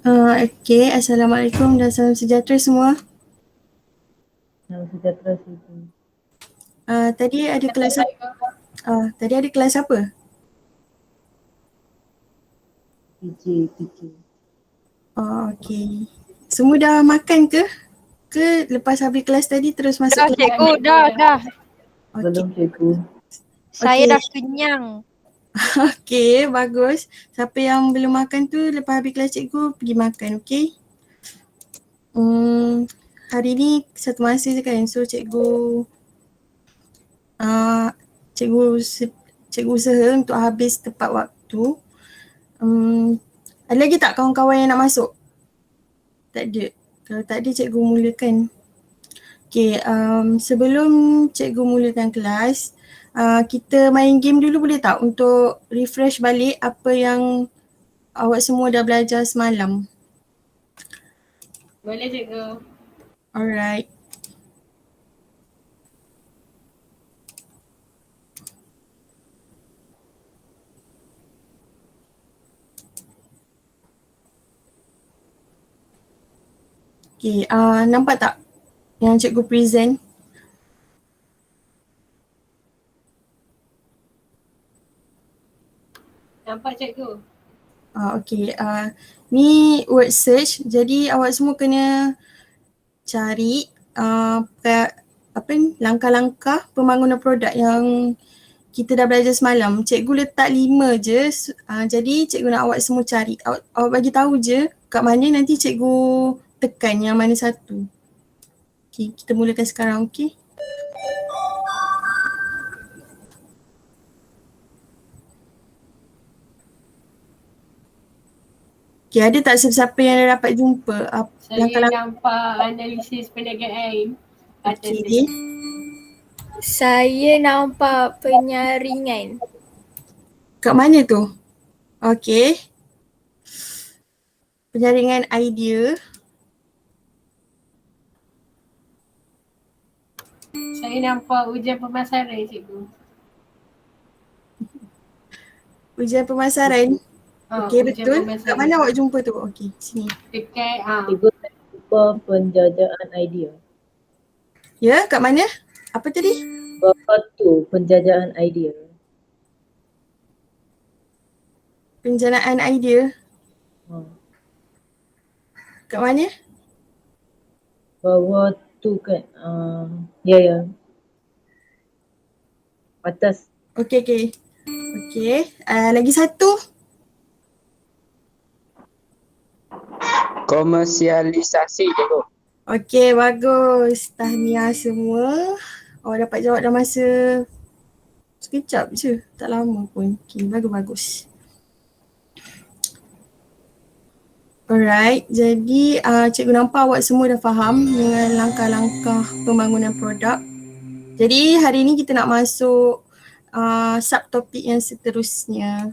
Okay, Assalamualaikum dan salam sejahtera semua. Salam sejahtera Siti. Tadi ada kelas apa? Tadi ada kelas apa? PJ. Okay. Semua dah makan ke? Ke lepas habis kelas tadi terus masuk Dah kelas? cikgu, dah. Okay. Belum cikgu. Saya Okay. dah kenyang. Okay, bagus. Siapa yang belum makan tu lepas habis kelas cikgu pergi makan, okay? Hari ni satu masa je kan, so cikgu cikgu usaha untuk habis tepat waktu. Ada lagi tak kawan-kawan yang nak masuk? Tak ada. Kalau tak ada, cikgu mulakan. Okay, sebelum cikgu mulakan kelas, kita main game dulu boleh tak untuk refresh balik apa yang awak semua dah belajar semalam? Boleh cikgu. Alright. Okay, nampak tak yang cikgu present? Nampak cikgu? Okay, ni word search. Jadi awak semua kena cari langkah-langkah pembangunan produk yang kita dah belajar semalam. Cikgu letak 5 je. Jadi cikgu nak awak semua cari. Awak bagi tahu je kat mana, nanti cikgu tekan yang mana satu. Okay, kita mulakan sekarang, okay? Okay, ada tak siapa-siapa yang dah dapat jumpa Saya nampak analisis perniagaan atas Okay. Saya nampak penyaringan. Kat mana tu? Okay. Penyaringan idea. Saya nampak ujian pemasaran cikgu. Ujian pemasaran. Okay, ujian betul. pemasaran. Kat mana awak jumpa tu? Okay, sini. Dekat Cikgu saya jumpa penjajaan idea. Ya, kat mana? Apa tadi? Bawah tu penjajaan idea. Penjanaan idea. Kat mana? Bawah tu kan. Ya. Atas. Okay. Lagi satu. Komersialisasi cikgu. Okay, bagus. Tahniah semua. Awak dapat jawab dalam masa sekejap je. Tak lama pun. Okay, bagus. Alright, jadi cikgu nampak awak semua dah faham dengan langkah-langkah pembangunan produk. Jadi hari ni kita nak masuk subtopik yang seterusnya.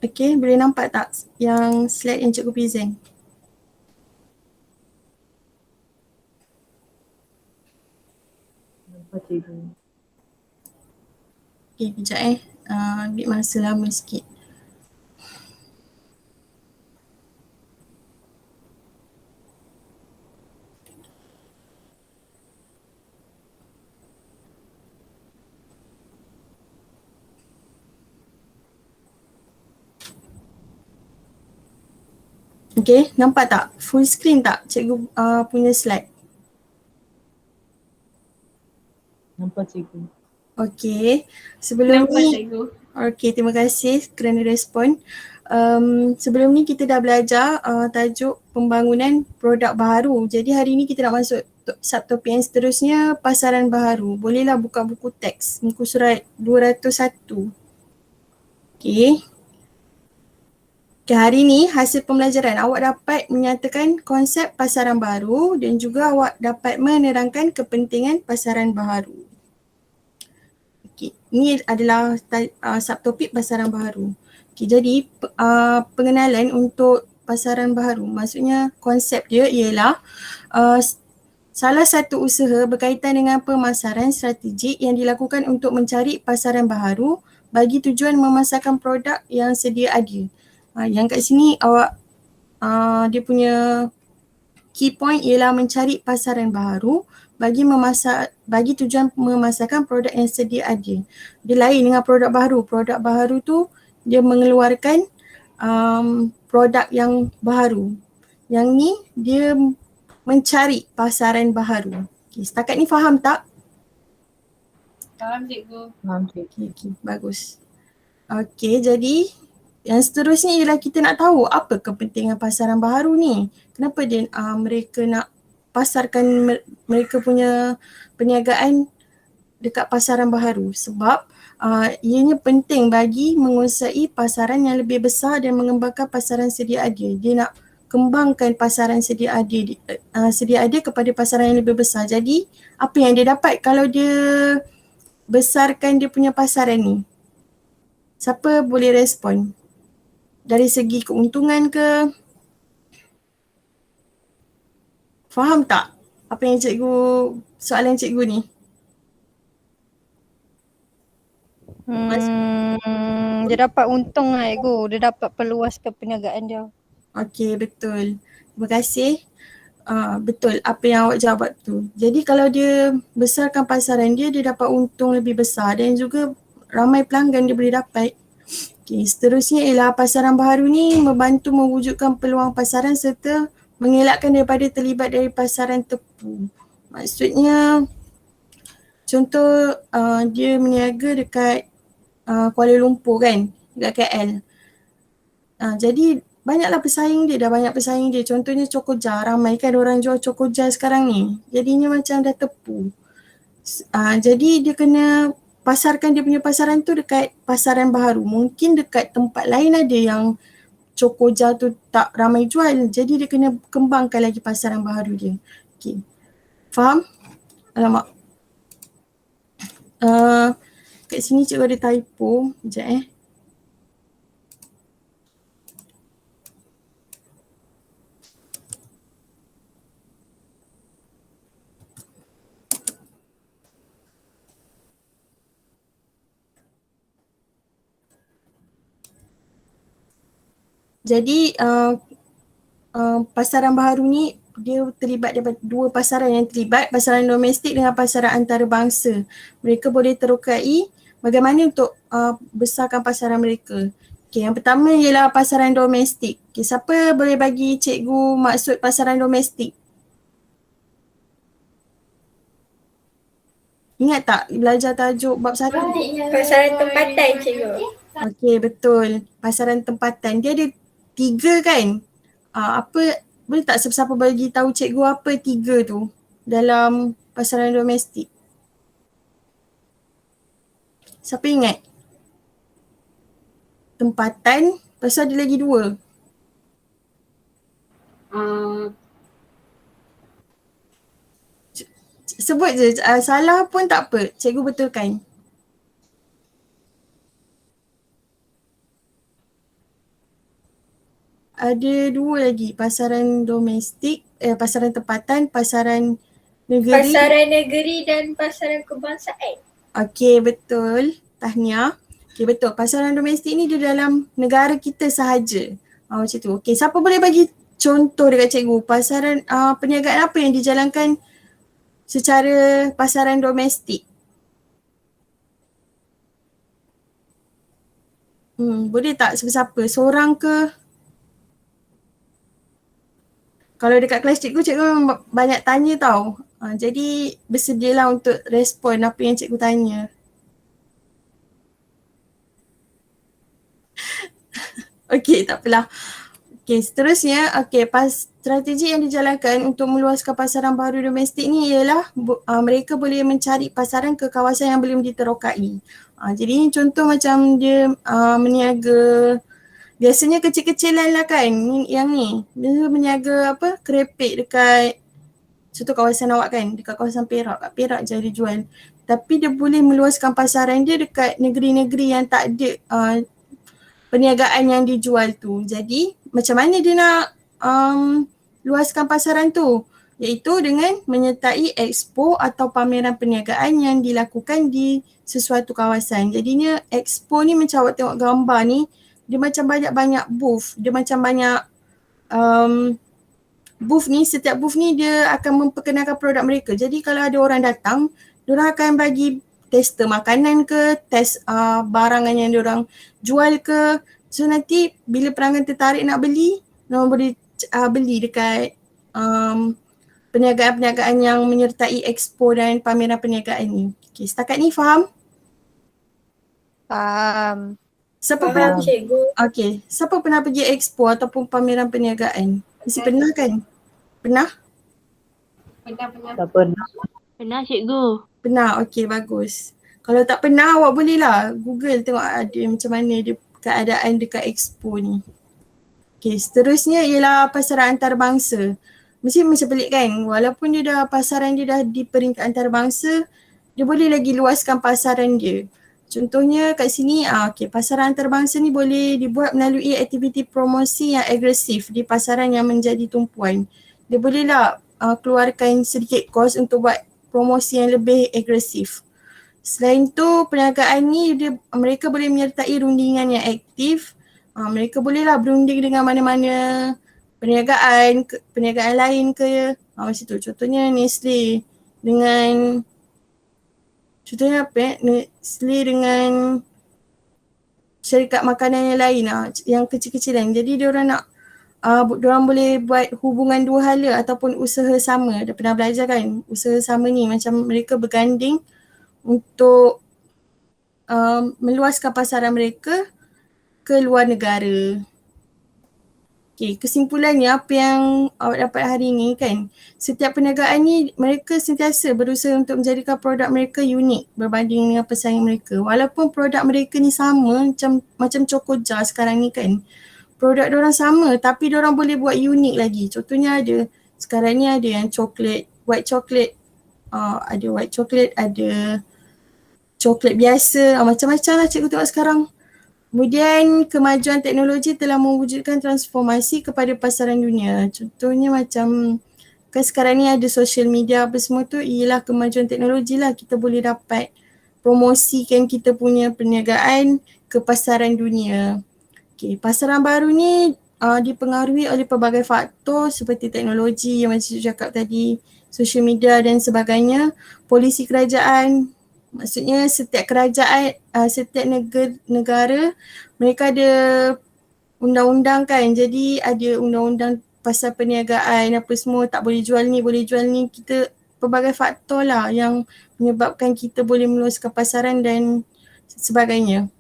Okay, boleh nampak tak yang slide yang cikgu present? Nampak cikgu. Okay, kejap ambil masa lama sikit. Okay, nampak tak? Full screen tak cikgu punya slide? Nampak cikgu. Okay, sebelum Nampak ni, cikgu. okay, terima kasih kerana respon. Sebelum ni kita dah belajar tajuk pembangunan produk baharu. Jadi hari ni kita nak masuk subtopik yang seterusnya, pasaran baharu. Bolehlah buka buku teks, muka surat 201. Okay. Okay, hari ni hasil pembelajaran awak dapat menyatakan konsep pasaran baru dan juga awak dapat menerangkan kepentingan pasaran baharu. Okay, ini adalah subtopik pasaran baharu. Okay, jadi pengenalan untuk pasaran baharu, maksudnya konsep dia ialah salah satu usaha berkaitan dengan pemasaran strategik yang dilakukan untuk mencari pasaran baharu bagi tujuan memasarkan produk yang sedia ada. Yang kat sini awak dia punya key point ialah mencari pasaran baharu bagi tujuan memasarkan produk yang sedia ada. Dia lain dengan produk baharu. Produk baharu tu dia mengeluarkan produk yang baharu. Yang ni dia mencari pasaran baharu. Okay, setakat ni faham tak? Faham cikgu. Faham cikgu. Okay, bagus. Okay, jadi yang seterusnya ialah kita nak tahu apa kepentingan pasaran baharu ni. Kenapa dia mereka nak pasarkan mereka punya perniagaan dekat pasaran baharu? Sebab ianya penting bagi menguasai pasaran yang lebih besar dan mengembangkan pasaran sedia ada. Dia nak kembangkan pasaran sedia ada kepada pasaran yang lebih besar. Jadi apa yang dia dapat kalau dia besarkan dia punya pasaran ni? Siapa boleh respon? Dari segi keuntungan ke? Faham tak apa yang soalan cikgu ni? Dia dapat untung lah cikgu. Dia dapat perluaskan perniagaan dia. Okey, betul. Terima kasih. Betul apa yang awak jawab tu. Jadi kalau dia besarkan pasaran dia, dia dapat untung lebih besar dan juga ramai pelanggan dia boleh dapat. Okay, seterusnya ialah pasaran baharu ni membantu mewujudkan peluang pasaran serta mengelakkan daripada terlibat dari pasaran tepu. Maksudnya contoh dia berniaga dekat Kuala Lumpur kan, dekat KL. Jadi banyaklah pesaing dia, dah banyak pesaing dia. Contohnya Cokoja, ramai kan orang jual Cokoja sekarang ni. Jadinya macam dah tepu. Jadi dia kena pasarkan dia punya pasaran tu dekat pasaran baharu. Mungkin dekat tempat lain ada yang Cokoja tu tak ramai jual. Jadi dia kena kembangkan lagi pasaran baharu dia. Okay. Faham? Alamak. Kat sini cikgu ada typo. Sekejap Jadi pasaran baharu ni dia terlibat daripada dua pasaran yang terlibat, pasaran domestik dengan pasaran antarabangsa. Mereka boleh terokai bagaimana untuk besarkan pasaran mereka. Okay, yang pertama ialah pasaran domestik. Okay, siapa boleh bagi cikgu maksud pasaran domestik? Ingat tak belajar tajuk bab 1? Pasaran tempatan cikgu. Okey, betul. Pasaran tempatan. Dia ada 3 kan? Apa, boleh tak siapa-siapa bagi tahu cikgu apa 3 tu dalam pasaran domestik? Siapa ingat? Tempatan, lepas tu ada lagi 2. Sebut je, salah pun tak apa. Cikgu betulkan. Ada 2 lagi, pasaran domestik, pasaran tempatan, pasaran negeri. Pasaran negeri dan pasaran kebangsaan. Okey, betul. Tahniah. Okey, betul. Pasaran domestik ni dia dalam negara kita sahaja. Macam tu. Okey, siapa boleh bagi contoh dekat cikgu pasaran perniagaan apa yang dijalankan secara pasaran domestik? Boleh tak siapa-siapa? Seorang ke? Kalau dekat kelas cikgu memang banyak tanya tau. Jadi bersedialah untuk respon apa yang cikgu tanya. Okey, tak apalah. Okey, seterusnya, strategi yang dijalankan untuk meluaskan pasaran baru domestik ni ialah mereka boleh mencari pasaran ke kawasan yang belum diterokai. Jadi ni contoh macam dia meniaga, biasanya kecil-kecilan lah kan yang ni. Dia meniaga kerepek dekat contoh kawasan awak kan, dekat kawasan Perak. Kat Perak je dia jual. Tapi dia boleh meluaskan pasaran dia dekat negeri-negeri yang tak ada perniagaan yang dijual tu. Jadi macam mana dia nak luaskan pasaran tu? Iaitu dengan menyertai expo atau pameran perniagaan yang dilakukan di sesuatu kawasan. Jadinya expo ni macam awak tengok gambar ni, dia macam banyak-banyak booth. Dia macam banyak booth ni, setiap booth ni dia akan memperkenalkan produk mereka. Jadi kalau ada orang datang, diorang akan bagi tester makanan ke, test barangan yang diorang jual ke. So nanti bila pelanggan tertarik nak beli, diorang boleh beli dekat perniagaan-perniagaan yang menyertai expo dan pameran perniagaan ni. Okay, setakat ni faham? Faham. Siapa Faham pernah cikgu. siapa pernah pergi expo ataupun pameran perniagaan? Mesti pernah kan? Pernah? Pernah. Tak pernah. Pernah cikgu. Pernah, okey bagus. Kalau tak pernah awak boleh lah Google tengok ada macam mana dia keadaan dekat expo ni. Okey, seterusnya ialah pasaran antarabangsa. Mesti macam pelik kan, walaupun dia dah pasaran dia dah di peringkat antarabangsa, dia boleh lagi luaskan pasaran dia. Contohnya kat sini, pasaran antarabangsa ni boleh dibuat melalui aktiviti promosi yang agresif di pasaran yang menjadi tumpuan. Dia bolehlah keluarkan sedikit kos untuk buat promosi yang lebih agresif. Selain tu, perniagaan ni mereka boleh menyertai rundingan yang aktif. Mereka bolehlah berunding dengan mana-mana perniagaan lain ke. Macam tu. Contohnya Nestle dengan Nestle dengan syarikat makanan yang lain yang kecil-kecilan. Jadi diorang nak diorang boleh buat hubungan dua hala ataupun usaha sama. Dah pernah belajar kan usaha sama ni, macam mereka berganding untuk meluaskan pasaran mereka ke luar negara. Okay, kesimpulannya apa yang awak dapat hari ini kan, setiap perniagaan ni mereka sentiasa berusaha untuk menjadikan produk mereka unik berbanding dengan pesaing mereka. Walaupun produk mereka ni sama macam Chokoja sekarang ni kan, produk diorang sama tapi diorang boleh buat unik lagi. Contohnya sekarang ni ada yang white chocolate, ada white chocolate, ada coklat biasa, macam-macam lah cikgu tengok sekarang. Kemudian kemajuan teknologi telah mewujudkan transformasi kepada pasaran dunia. Contohnya macam kan sekarang ni ada social media apa semua tu, ialah kemajuan teknologi lah, kita boleh dapat promosikan kita punya perniagaan ke pasaran dunia. Okay, pasaran baru ni dipengaruhi oleh pelbagai faktor seperti teknologi yang macam cakap tadi, social media dan sebagainya, polisi kerajaan. Maksudnya setiap kerajaan, setiap negara mereka ada undang-undang kan, jadi ada undang-undang pasal perniagaan apa semua, tak boleh jual ni, boleh jual ni. Kita pelbagai faktor lah yang menyebabkan kita boleh meluaskan pasaran dan sebagainya.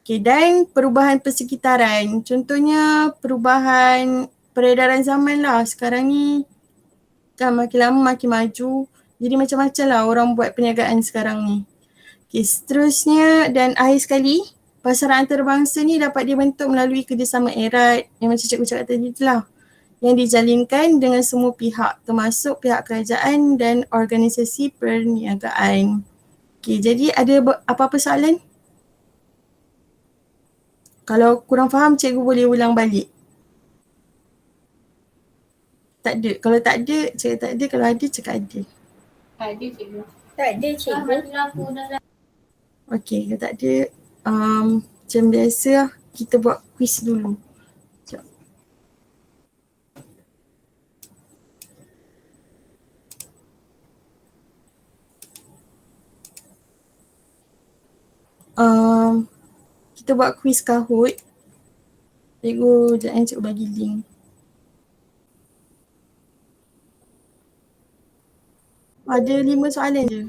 Okay, dan perubahan persekitaran, contohnya perubahan peredaran zaman lah. Sekarang ni kan makin lama makin maju, jadi macam-macam lah orang buat perniagaan sekarang ni. Okay, seterusnya dan akhir sekali, pasaran antarabangsa ni dapat dibentuk melalui kerjasama erat yang macam cikgu cakap tadi tu lah, yang dijalinkan dengan semua pihak termasuk pihak kerajaan dan organisasi perniagaan. Okay, jadi ada apa-apa soalan? Kalau kurang faham, cikgu boleh ulang balik. Tak ada. Kalau tak ada, cakap tak ada. Kalau ada, cakap ada. Tak ada cikgu. Tak ada cikgu. Okay, kalau tak ada, macam biasa lah, kita buat quiz dulu. Sekejap. Kita buat quiz Kahoot. Cikgu, sekejap cikgu bagi link. Ada 5 soalan je.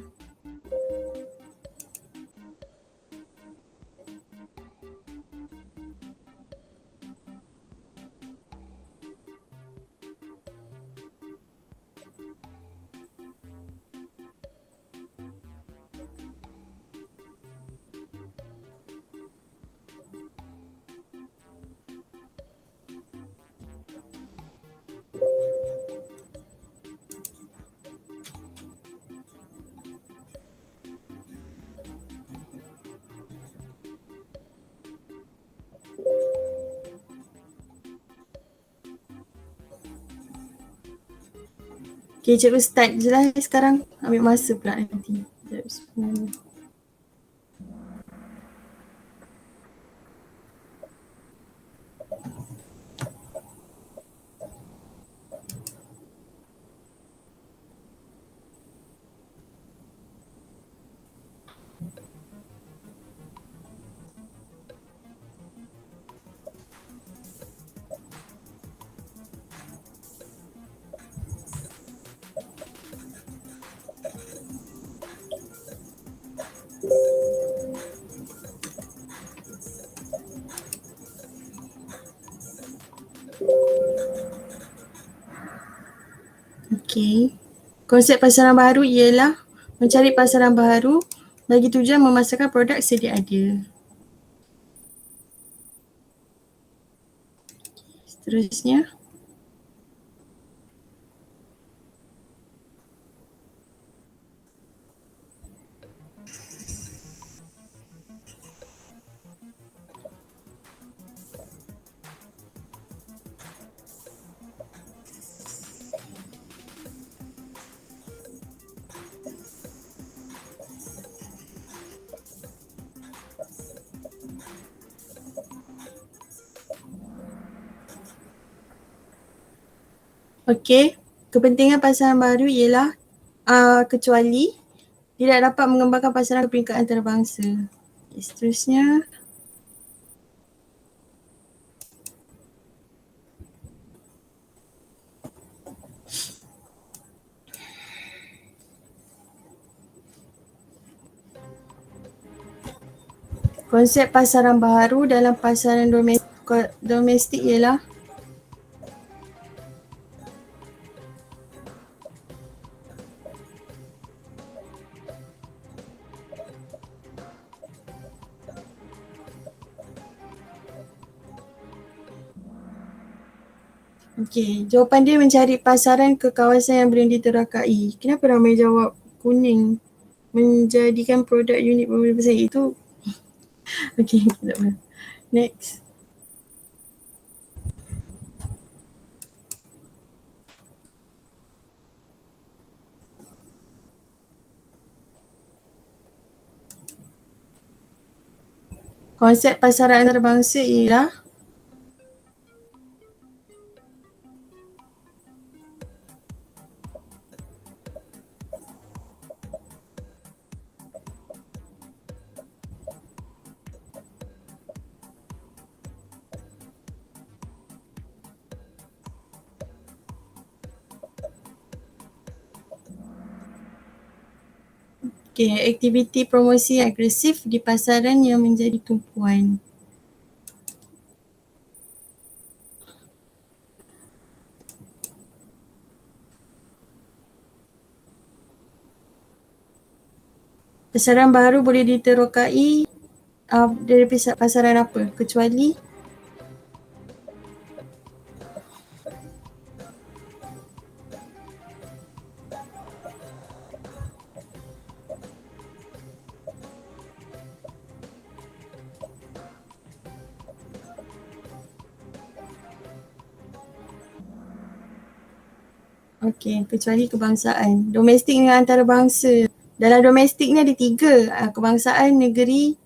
Okay, cikgu start je lah sekarang. Ambil masa pula nanti. Sekejap sebenarnya. Okay. Konsep pasaran baru ialah mencari pasaran baru bagi tujuan memasarkan produk sedia ada. Seterusnya. Okey, kepentingan pasaran baru ialah kecuali tidak dapat mengembangkan pasaran ke peringkat antarabangsa. Okay, seterusnya. Konsep pasaran baru dalam pasaran domestik ialah okey, jawapan dia mencari pasaran ke kawasan yang belum diterokai. Kenapa ramai jawab kuning? Menjadikan produk unik berbeza bersaing itu. Okey, tak apa. Next. Konsep pasaran antarabangsa ialah aktiviti promosi yang agresif di pasaran yang menjadi tumpuan. Pasaran baru boleh diterokai dari pasaran apa? Kecuali kecuali kebangsaan. Domestik dengan antarabangsa. Dalam domestik ni ada 3, kebangsaan, negeri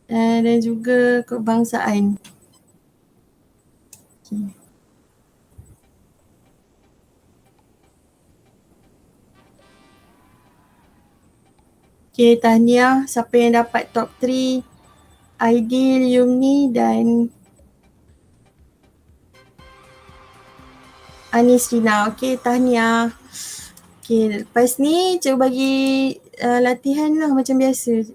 dan juga kebangsaan. Tahniah siapa yang dapat top 3, Aidil, Yumni dan Anis Rina. Tahniah. Okay, lepas ni cikgu bagi latihan lah macam biasa.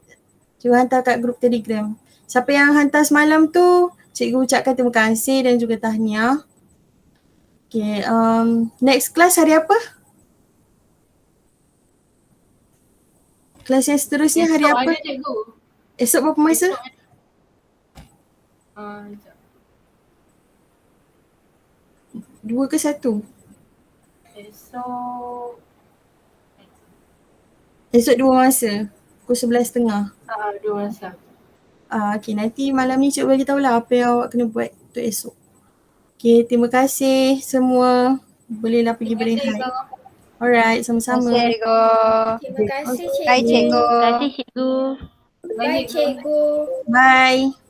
Cikgu hantar kat grup Telegram. Siapa yang hantar semalam tu, cikgu ucapkan terima kasih dan juga tahniah. Okay, next class hari apa? Kelas yang seterusnya hari Esok apa? ada cikgu. Esok berapa masa? Esok ada. Sekejap. 2 ke 1? Esok. Esok 2 masa. Pukul 11.30. 2 masa. Okay, nanti malam ni cikgu bagi tahulah apa yang awak kena buat untuk esok. Okay, terima kasih semua. Bolehlah pergi Terima kasih, berehat. cikgu. Alright, sama-sama. Cikgu. Terima kasih Hai cikgu. cikgu. Terima kasih cikgu. Bye cikgu. Bye.